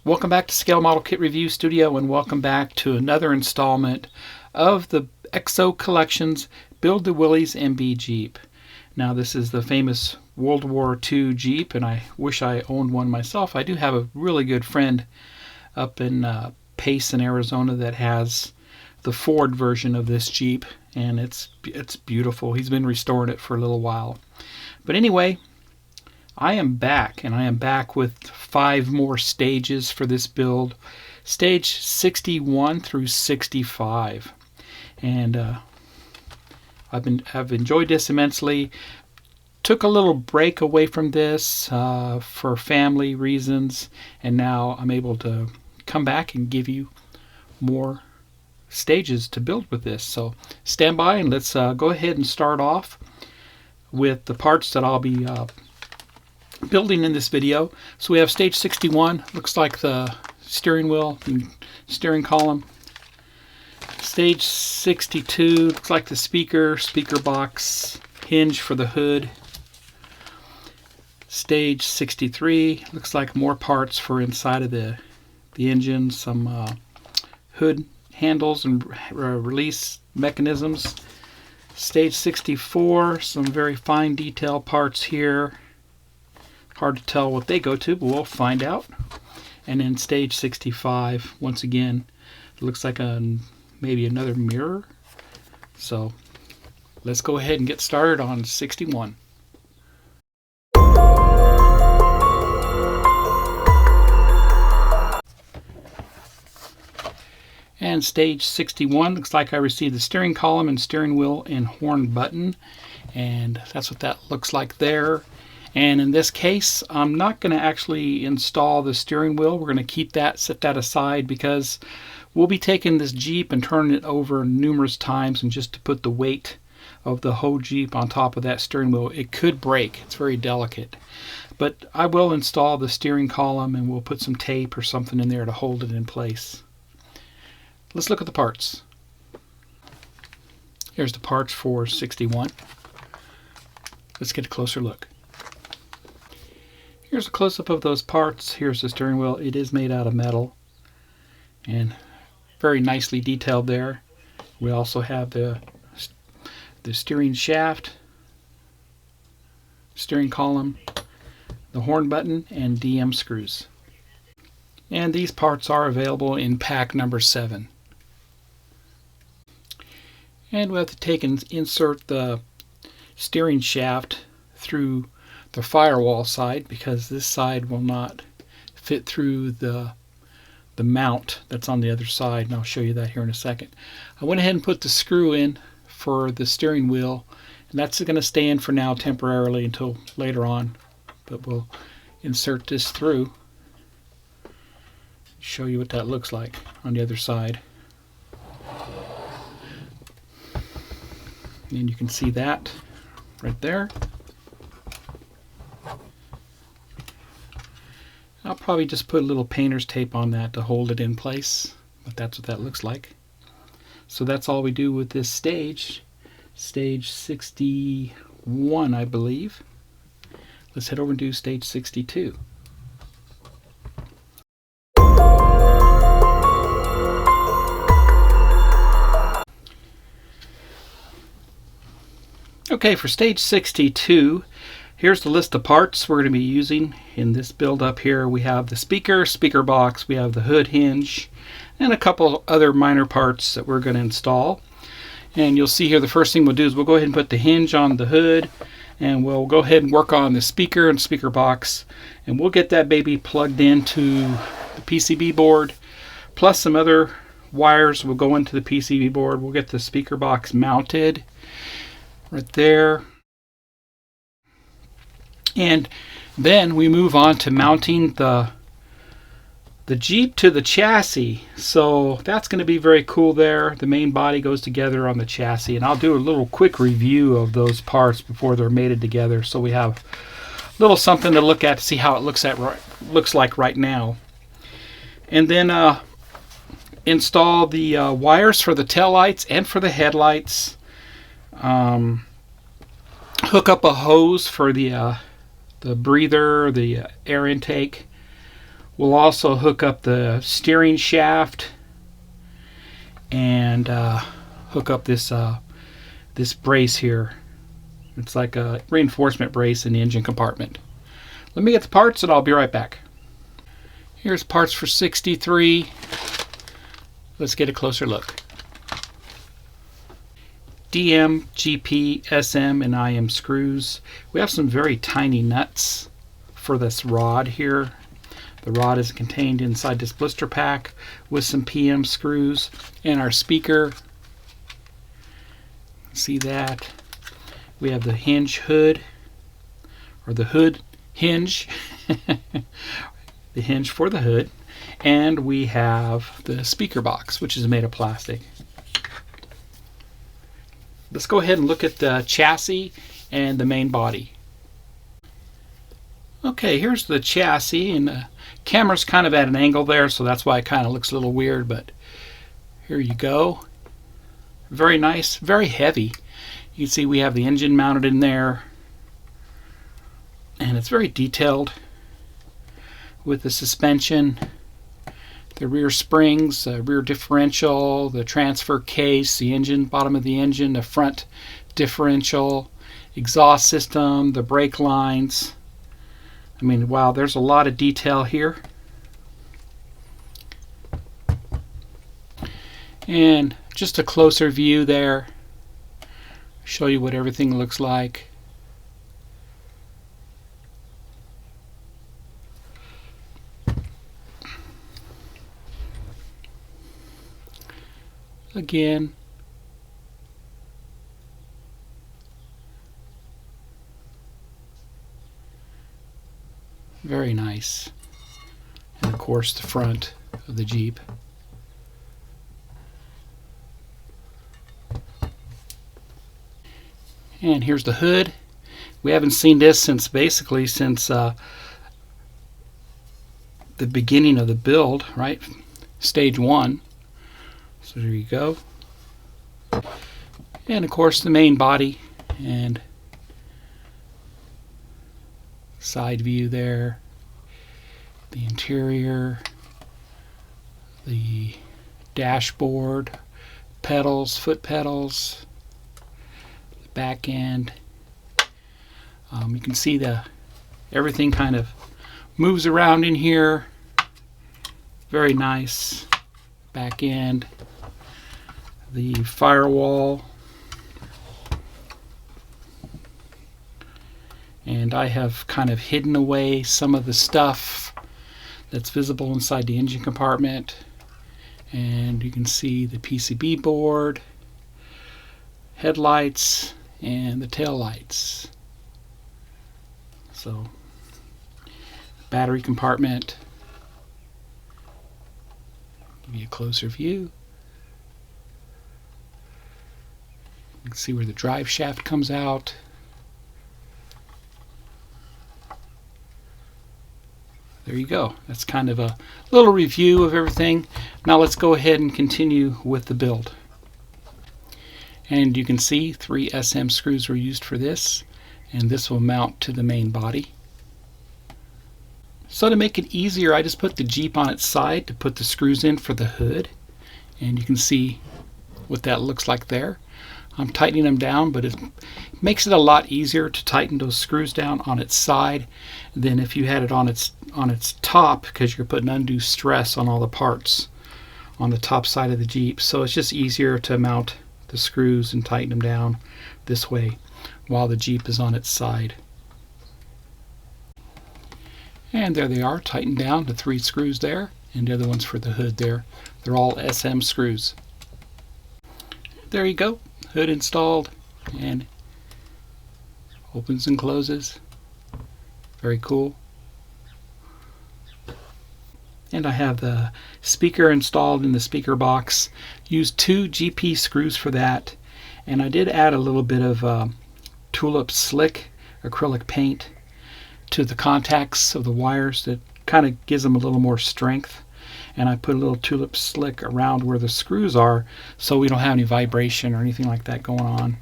Welcome back to Scale Model Kit Review Studio, and welcome back to another installment of the IXO Collections Build the Willys MB Jeep. Now, this is the famous World War II Jeep, and I wish I owned one myself. I do have a really good friend up in Pace in Arizona that has the Ford version of this Jeep, and it's beautiful. He's been restoring it for a little while. But anyway, I am back, and I am back with 5 more stages for this build, stage 61 through 65, and I've enjoyed this immensely. Took a little break away from this for family reasons, and now I'm able to come back and give you more stages to build with this. So stand by, and let's go ahead and start off with the parts that I'll be building in this video. So we have stage 61, looks like the steering wheel and steering column. Stage 62 looks like the speaker box, hinge for the hood. Stage 63 looks like more parts for inside of the engine, some hood handles and release mechanisms. Stage 64, some very fine detail parts here. Hard to tell what they go to, but we'll find out. And then stage 65, once again, it looks like maybe another mirror. So let's go ahead and get started on 61. And stage 61 looks like I received the steering column and steering wheel and horn button, and that's what that looks like there. And in this case, I'm not going to actually install the steering wheel. We're going to keep that, set that aside, because we'll be taking this Jeep and turning it over numerous times, and just to put the weight of the whole Jeep on top of that steering wheel, it could break. It's very delicate. But I will install the steering column, and we'll put some tape or something in there to hold it in place. Let's look at the parts. Here's the parts for 61. Let's get a closer look. Here's a close-up of those parts. Here's the steering wheel. It is made out of metal and very nicely detailed there. We also have the steering shaft, steering column, the horn button, and DM screws. And these parts are available in pack number 7. And we have to take and insert the steering shaft through the firewall side, because this side will not fit through the mount that's on the other side, and I'll show you that here in a second. I went ahead and put the screw in for the steering wheel, and that's going to stay in for now temporarily until later on, but we'll insert this through, show you what that looks like on the other side. And you can see that right there. I'll probably just put a little painter's tape on that to hold it in place, but that's what that looks like. So that's all we do with this stage, stage 61, I believe. Let's head over and do stage 62. Okay, for stage 62, here's the list of parts we're going to be using in this build up here. We have the speaker box, we have the hood hinge, and a couple other minor parts that we're going to install. And you'll see here the first thing we'll do is we'll go ahead and put the hinge on the hood, and we'll go ahead and work on the speaker and speaker box, and we'll get that baby plugged into the PCB board, plus some other wires will go into the PCB board. We'll get the speaker box mounted right there. And then we move on to mounting the Jeep to the chassis. So that's going to be very cool there. The main body goes together on the chassis, and I'll do a little quick review of those parts before they're mated together, so we have a little something to look at to see how it looks like right now. And then install the wires for the taillights and for the headlights. Hook up a hose for the breather, the air intake. We'll also hook up the steering shaft and hook up this brace here. It's like a reinforcement brace in the engine compartment. Let me get the parts and I'll be right back. Here's parts for 63. Let's get a closer look. DM, GP, SM, and IM screws. We have some very tiny nuts for this rod here. The rod is contained inside this blister pack with some PM screws and our speaker. See that? We have the hinge hood, or the hood hinge, the hinge for the hood, and we have the speaker box, which is made of plastic. Let's go ahead and look at the chassis and the main body. Okay, here's the chassis, and the camera's kind of at an angle there, so that's why it kind of looks a little weird, but here you go. Very nice, very heavy. You can see we have the engine mounted in there, and it's very detailed with the suspension, the rear springs, the rear differential, the transfer case, the engine, bottom of the engine, the front differential, exhaust system, the brake lines. I mean, wow, there's a lot of detail here. And just a closer view there. Show you what everything looks like. Again, very nice. And of course the front of the Jeep. And here's the hood. We haven't seen this since basically since the beginning of the build, right? Stage 1. So there you go. And of course the main body and side view there. The interior, the dashboard, pedals, foot pedals, the back end. You can see everything kind of moves around in here. Very nice. Back end, the firewall, and I have kind of hidden away some of the stuff that's visible inside the engine compartment, and you can see the PCB board, headlights, and the tail lights. So battery compartment. Give you a closer view. You can see where the drive shaft comes out. There you go. That's kind of a little review of everything. Now let's go ahead and continue with the build. And you can see 3 SM screws were used for this, and this will mount to the main body. So to make it easier, I just put the Jeep on its side to put the screws in for the hood, and you can see what that looks like there. I'm tightening them down, but it makes it a lot easier to tighten those screws down on its side than if you had it on its top, because you're putting undue stress on all the parts on the top side of the Jeep. So it's just easier to mount the screws and tighten them down this way while the Jeep is on its side. And there they are, tightened down, the 3 screws there, and the other ones for the hood there. They're all SM screws. There you go, hood installed, and opens and closes. Very cool. And I have the speaker installed in the speaker box. Used 2 GP screws for that, and I did add a little bit of tulip slick acrylic paint to the contacts of the wires. That kind of gives them a little more strength, and I put a little tulip slick around where the screws are so we don't have any vibration or anything like that going on.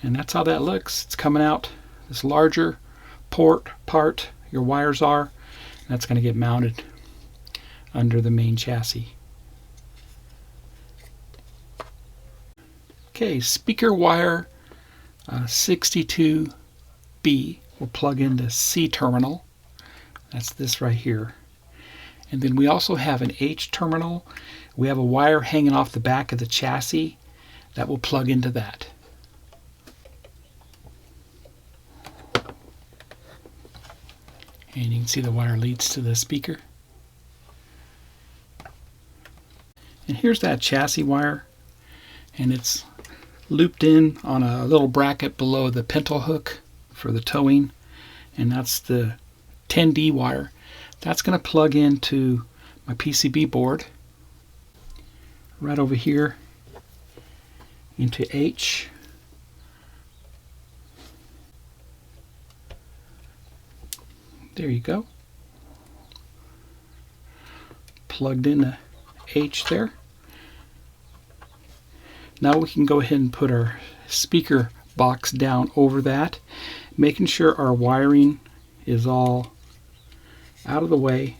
And that's how that looks. It's coming out this larger part your wires are, and that's going to get mounted under the main chassis. Okay, speaker wire 62B will plug into C terminal. That's this right here. And then we also have an H terminal. We have a wire hanging off the back of the chassis that will plug into that. And you can see the wire leads to the speaker. And here's that chassis wire, and it's looped in on a little bracket below the pintle hook for the towing, and that's the 10D wire. That's going to plug into my PCB board right over here into H. There you go. Plugged in the H there. Now we can go ahead and put our speaker box down over that, making sure our wiring is all out of the way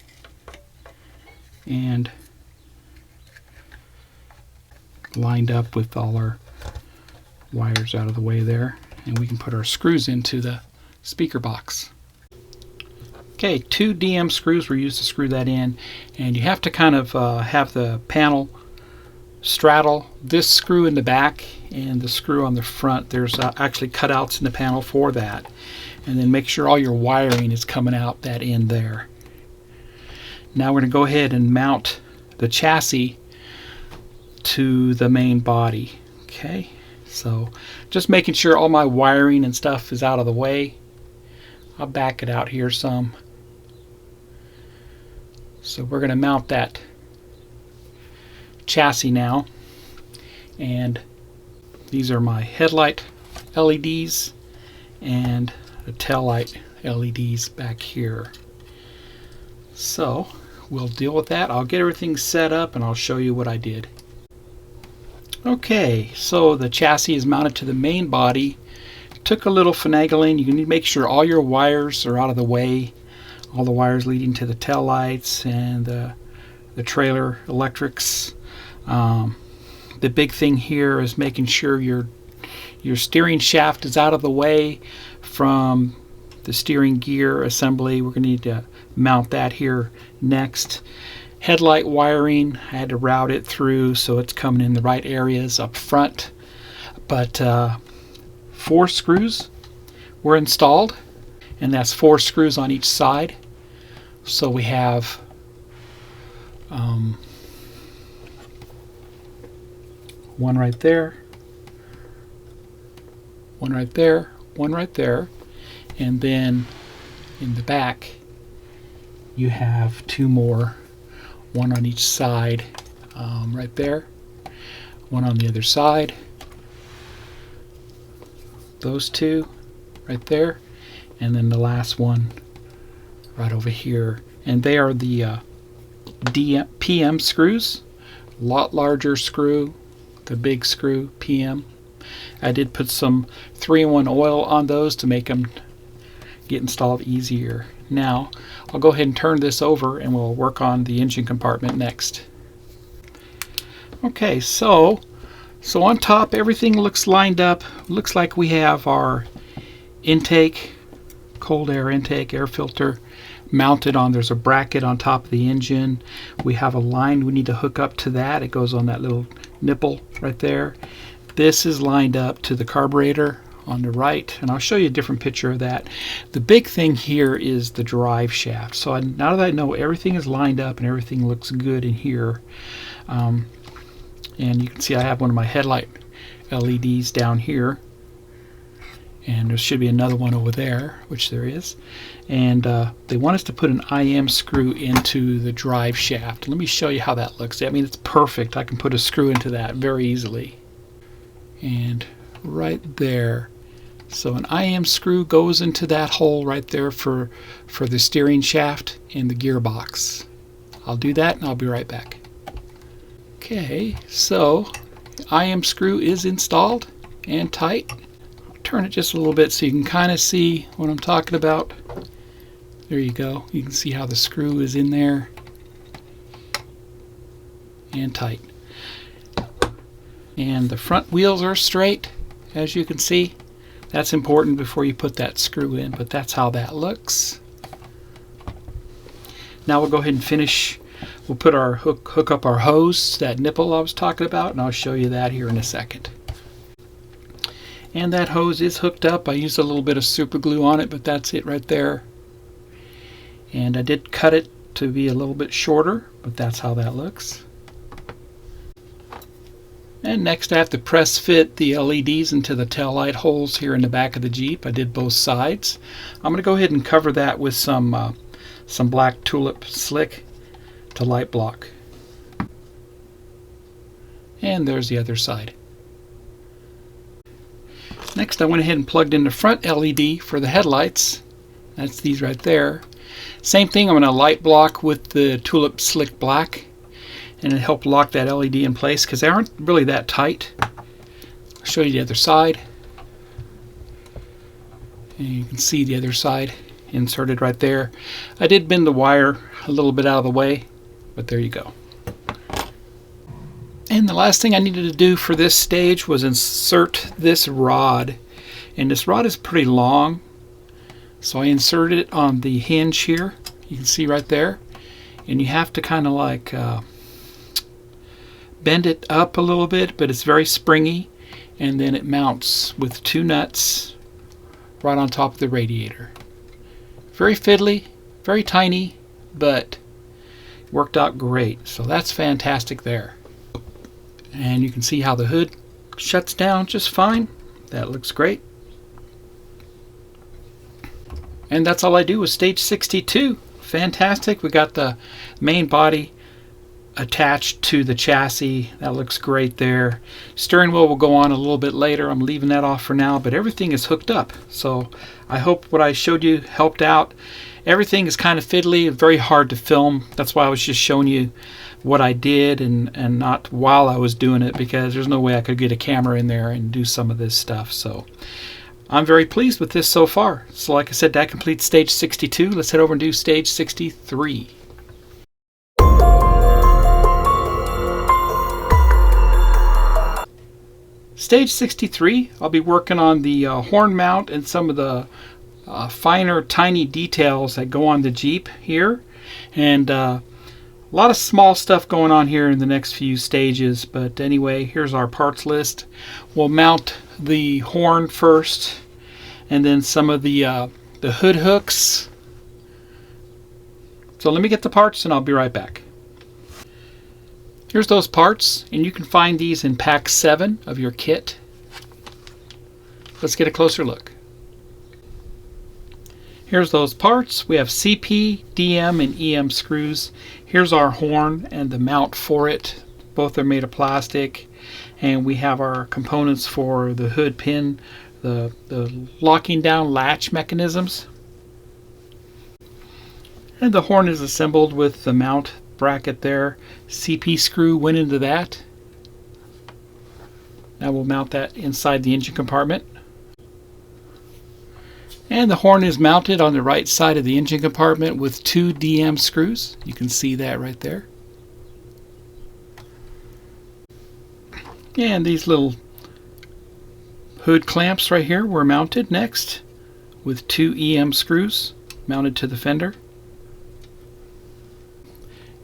and lined up with all our wires out of the way there, and we can put our screws into the speaker box. Okay, 2 DM screws were used to screw that in, and you have to kind of have the panel straddle this screw in the back and the screw on the front. There's actually cutouts in the panel for that, and then make sure all your wiring is coming out that end there. Now we're going to go ahead and mount the chassis to the main body. Okay, so just making sure all my wiring and stuff is out of the way. I'll back it out here some. So we're going to mount that chassis now, and these are my headlight LEDs and the tail light LEDs back here. So we'll deal with that. I'll get everything set up and I'll show you what I did. Okay, so the chassis is mounted to the main body. Took a little finagling. You need to make sure all your wires are out of the way. All the wires leading to the tail lights and the trailer electrics. The big thing here is making sure your steering shaft is out of the way from the steering gear assembly. We're going to need to mount that here next. Headlight wiring, I had to route it through so it's coming in the right areas up front. But 4 screws were installed, and that's 4 screws on each side. So we have one right there, one right there, one right there, and then in the back you have 2 more, one on each side, right there, one on the other side, those 2 right there, and then the last one right over here. And they are the PM screws, a lot larger screw, the big screw PM. I did put some 3-in-1 oil on those to make them get installed easier. Now I'll go ahead and turn this over and we'll work on the engine compartment next. Okay, so on top everything looks lined up. Looks like we have our intake, cold air intake, air filter mounted on. There's a bracket on top of the engine. We have a line we need to hook up to that. It goes on that little nipple right there. This is lined up to the carburetor on the right, and I'll show you a different picture of that. The big thing here is the drive shaft. So now that I know everything is lined up and everything looks good in here, and you can see I have one of my headlight LEDs down here, and there should be another one over there, which there is. And they want us to put an IM screw into the drive shaft. Let me show you how that looks. I mean, it's perfect. I can put a screw into that very easily. And right there. So an IM screw goes into that hole right there for the steering shaft and the gearbox. I'll do that and I'll be right back. Okay, so IM screw is installed and tight. Turn it just a little bit so you can kind of see what I'm talking about. There you go. You can see how the screw is in there. and tight. And the front wheels are straight, as you can see. That's important before you put that screw in, but that's how that looks. Now we'll go ahead and finish. We'll put our hook up our hose, that nipple I was talking about, and I'll show you that here in a second. And that hose is hooked up. I used a little bit of super glue on it, but that's it right there. And I did cut it to be a little bit shorter, but that's how that looks. And next I have to press fit the LEDs into the tail light holes here in the back of the Jeep. I did both sides. I'm going to go ahead and cover that with some black tulip slick to light block. And there's the other side. Next I went ahead and plugged in the front LED for the headlights. That's these right there. Same thing, I'm going to light block with the tulip slick black, and it helped lock that LED in place because they aren't really that tight. I'll show you the other side. And you can see the other side inserted right there. I did bend the wire a little bit out of the way, but there you go. And the last thing I needed to do for this stage was insert this rod. And this rod is pretty long, so I inserted it on the hinge here. You can see right there. And you have to kind of like bend it up a little bit, but it's very springy. And then it mounts with 2 nuts right on top of the radiator. Very fiddly, very tiny, but worked out great. So that's fantastic there. And you can see how the hood shuts down just fine. That looks great. And that's all I do with stage 62. Fantastic. We got the main body attached to the chassis. That looks great there. Steering wheel will go on a little bit later. I'm leaving that off for now, but everything is hooked up. So I hope what I showed you helped out. Everything is kind of fiddly, very hard to film. That's why I was just showing you what I did and not while I was doing it, because there's no way I could get a camera in there and do some of this stuff. So I'm very pleased with this so far. So like I said, that completes stage 62. Let's head over and do stage 63. Stage 63, I'll be working on the horn mount and some of the finer, tiny details that go on the Jeep here. And a lot of small stuff going on here in the next few stages. But anyway, here's our parts list. We'll mount the horn first, and then some of the hood hooks. So let me get the parts and I'll be right back. Here's those parts, and you can find these in pack 7 of your kit. Let's get a closer look. Here's those parts. We have CP, DM, and EM screws. Here's our horn and the mount for it. Both are made of plastic. And we have our components for the hood pin, the locking down latch mechanisms. And the horn is assembled with the mount bracket there. CP screw went into that. Now we'll mount that inside the engine compartment. And the horn is mounted on the right side of the engine compartment with 2 DM screws. You can see that right there. And these little hood clamps right here were mounted next with 2 EM screws mounted to the fender.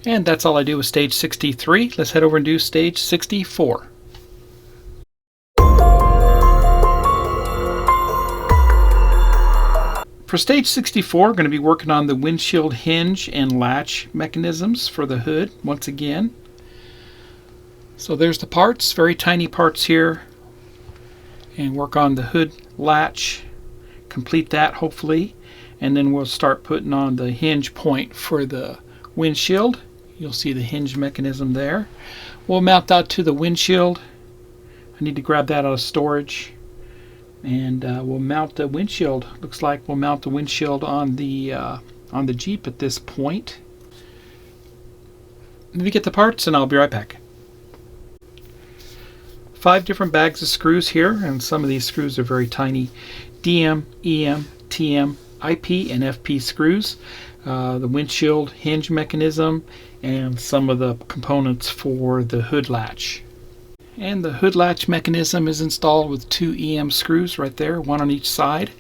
And that's all I do with stage 63. Let's head over and do stage 64. For stage 64, we're going to be working on the windshield hinge and latch mechanisms for the hood once again. So there's the parts, very tiny parts here. And work on the hood latch, complete that hopefully. And then we'll start putting on the hinge point for the windshield. You'll see the hinge mechanism there. We'll mount that to the windshield. I need to grab that out of storage. And we'll mount the windshield. Looks like we'll mount the windshield on the Jeep at this point. Let me get the parts and I'll be right back. 5 different bags of screws here, and some of these screws are very tiny. DM, EM, TM, IP, and FP screws. The windshield hinge mechanism and some of the components for the hood latch. And the hood latch mechanism is installed with 2 EM screws right there, one on each side.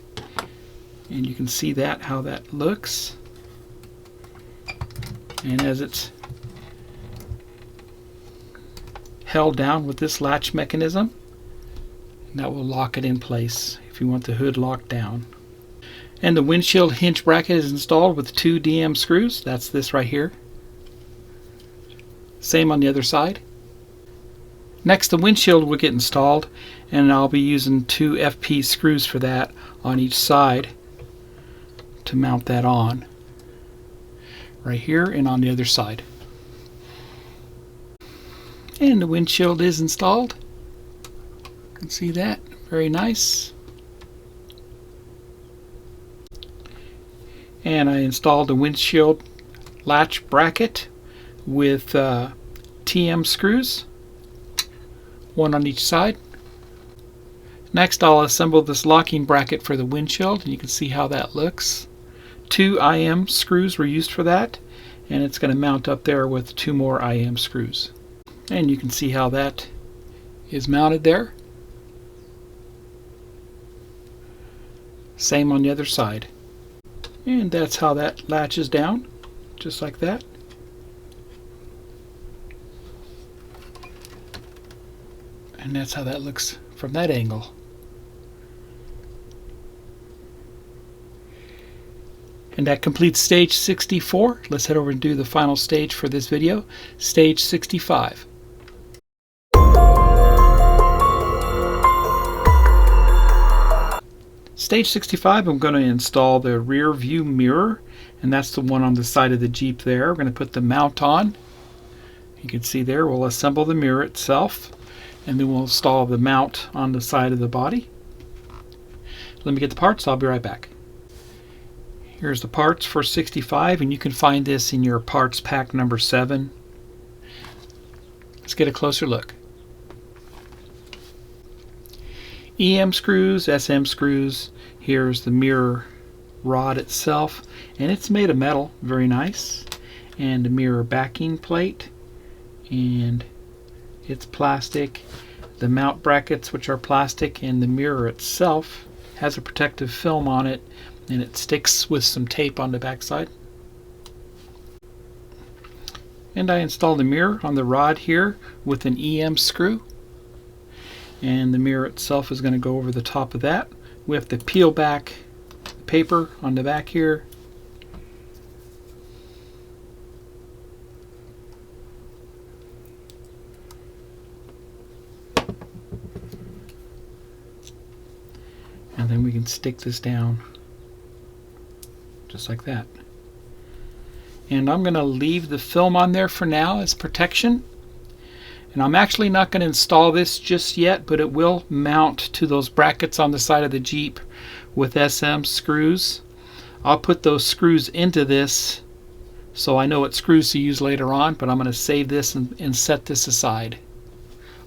And you can see that, how that looks. And as it's held down with this latch mechanism, that will lock it in place if you want the hood locked down. And the windshield hinge bracket is installed with 2 DM screws. That's this right here. Same on the other side. Next, the windshield will get installed, and I'll be using 2 FP screws for that on each side to mount that on. Right here and on the other side. And the windshield is installed. You can see that. Very nice. And I installed the windshield latch bracket with TM screws, one on each side. Next, I'll assemble this locking bracket for the windshield, and you can see how that looks. 2 IM screws were used for that, and it's going to mount up there with 2 more IM screws. And you can see how that is mounted there. Same on the other side. And that's how that latches down, just like that. And that's how that looks from that angle. And that completes stage 64. Let's head over and do the final stage for this video, stage 65. Stage 65, I'm going to install the rear view mirror, and that's the one on the side of the Jeep there. We're going to put the mount on. You can see there, we'll assemble the mirror itself, and then we'll install the mount on the side of the body. Let me get the parts, I'll be right back. Here's the parts for 65, and you can find this in your parts pack number 7. Let's get a closer look. EM screws, SM screws. Here's the mirror rod itself, and it's made of metal, very nice. And a mirror backing plate, and it's plastic. The mount brackets, which are plastic, and the mirror itself has a protective film on it, and it sticks with some tape on the backside. And I installed the mirror on the rod here with an EM screw, and the mirror itself is going to go over the top of that. We have to peel back the paper on the back here. And then we can stick this down just like that. And I'm going to leave the film on there for now as protection. And I'm actually not going to install this just yet, but it will mount to those brackets on the side of the Jeep with SM screws. I'll put those screws into this so I know what screws to use later on, but I'm going to save this and set this aside.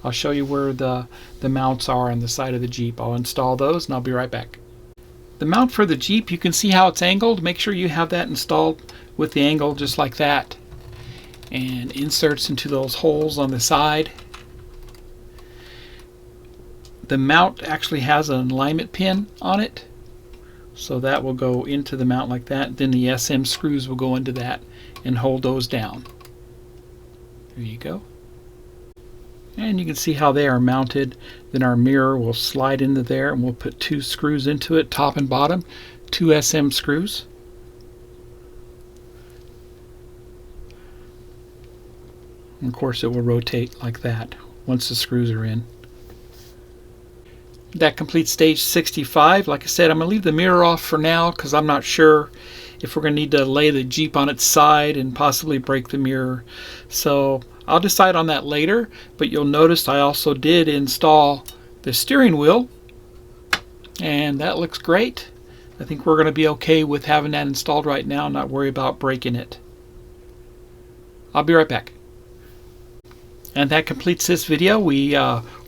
I'll show you where the mounts are on the side of the Jeep. I'll install those and I'll be right back. The mount for the Jeep, you can see how it's angled. Make sure you have that installed with the angle just like that. And inserts into those holes on the side. The mount actually has an alignment pin on it, so that will go into the mount like that. Then the SM screws will go into that and hold those down. There you go. And you can see how they are mounted. Then our mirror will slide into there, and we'll put 2 screws into it, top and bottom, 2 SM screws. And of course it will rotate like that once the screws are in. That completes stage 65. Like I said, I'm going to leave the mirror off for now because I'm not sure if we're going to need to lay the Jeep on its side and possibly break the mirror. So I'll decide on that later, but you'll notice I also did install the steering wheel, and that looks great. I think we're going to be okay with having that installed right now and not worry about breaking it. I'll be right back. And that completes this video. We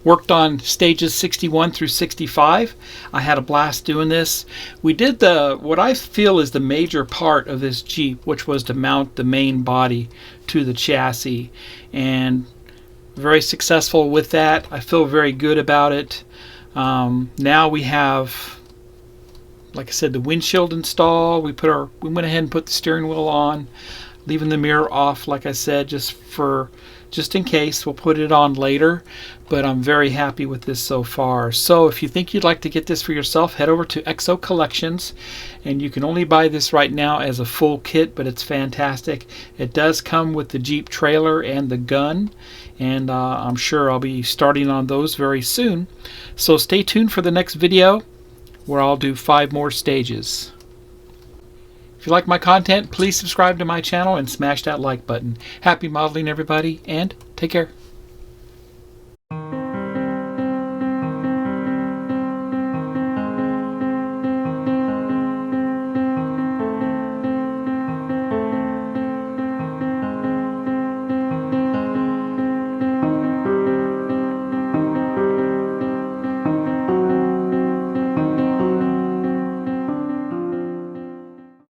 worked on stages 61 through 65. I had a blast doing this. We did what I feel is the major part of this Jeep, which was to mount the main body to the chassis. And very successful with that. I feel very good about it. Now we have, like I said, the windshield installed. We went ahead and put the steering wheel on, leaving the mirror off, like I said, just in case. We'll put it on later, but I'm very happy with this so far. So if you think you'd like to get this for yourself, head over to IXO Collections, and you can only buy this right now as a full kit, but it's fantastic. It does come with the Jeep trailer and the gun, and I'm sure I'll be starting on those very soon. So stay tuned for the next video where I'll do 5 more stages. If you like my content, please subscribe to my channel and smash that like button. Happy modeling, everybody, and take care.